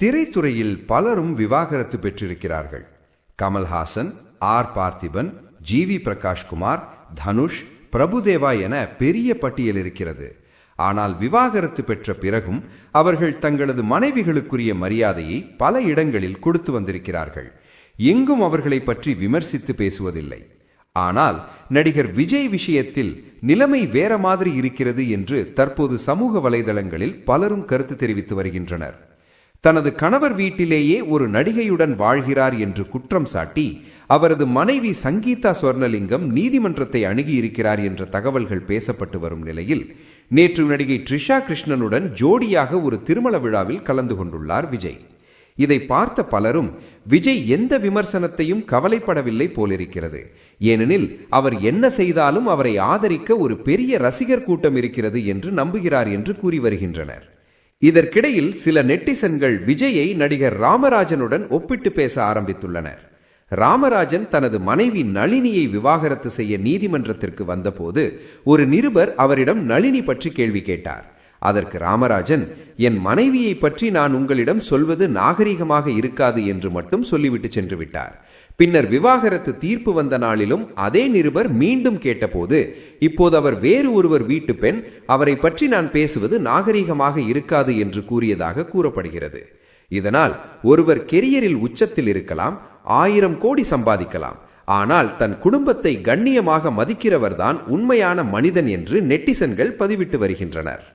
திரைத்துறையில் பலரும் விவாகரத்து பெற்றிருக்கிறார்கள். Kamal Haasan, R Parthiban, G V. பிரகாஷ்குமார், தனுஷ், பிரபுதேவா என பெரிய பட்டியல் இருக்கிறது. ஆனால் விவாகரத்து பெற்ற பிறகும் அவர்கள் தங்களது மனைவிகளுக்குரிய மரியாதையை பல இடங்களில் கொடுத்து வந்திருக்கிறார்கள். எங்கும் அவர்களை பற்றி விமர்சித்து பேசுவதில்லை. ஆனால் நடிகர் விஜய் விஷயத்தில் நிலைமை வேற மாதிரி இருக்கிறது என்று தற்போது சமூக வலைதளங்களில் பலரும் கருத்து தெரிவித்து வருகின்றனர். தனது கணவர் வீட்டிலேயே ஒரு நடிகையுடன் வாழ்கிறார் என்று குற்றம் சாட்டி அவரது மனைவி சங்கீதா சொர்ணலிங்கம் நீதிமன்றத்தை அணுகியிருக்கிறார் என்ற தகவல்கள் பேசப்பட்டு வரும் நிலையில் நேற்று நடிகை த்ரிஷா கிருஷ்ணனுடன் ஜோடியாக ஒரு திருமண விழாவில் கலந்து கொண்டுள்ளார் விஜய். இதை பார்த்த பலரும் விஜய் எந்த விமர்சனத்தையும் கவலைப்படவில்லை போலிருக்கிறது. ஏனெனில் அவர் என்ன செய்தாலும் அவரை ஆதரிக்க ஒரு பெரிய ரசிகர் கூட்டம் இருக்கிறது என்று நம்புகிறார் என்று கூறி வருகின்றனர். இதற்கிடையில் சில நெட்டிசன்கள் விஜயை நடிகர் ராமராஜனுடன் ஒப்பிட்டு பேச ஆரம்பித்துள்ளனர். ராமராஜன் தனது மனைவி நளினியை விவாகரத்து செய்ய நீதிமன்றத்திற்கு வந்தபோது ஒரு நிருபர் அவரிடம் நளினி பற்றி கேள்வி கேட்டார். அதற்கு ராமராஜன், என் மனைவியை பற்றி நான் உங்களிடம் சொல்வது நாகரிகமாக இருக்காது என்று மட்டும் சொல்லிவிட்டு சென்று விட்டார். பின்னர் விவாகரத்து தீர்ப்பு வந்த நாளிலும் அதே நிருபர் மீண்டும் கேட்டபோது, இப்போது அவர் வேறு ஒருவர் வீட்டு பெண், அவரை பற்றி நான் பேசுவது நாகரிகமாக இருக்காது என்று கூறியதாக கூறப்படுகிறது. இதனால் ஒருவர் கெரியரில் உச்சத்தில் இருக்கலாம், 1000 கோடி சம்பாதிக்கலாம், ஆனால் தன் குடும்பத்தை கண்ணியமாக மதிக்கிறவர்தான் உண்மையான மனிதன் என்று நெட்டிசன்கள் பதிவிட்டு வருகின்றனர்.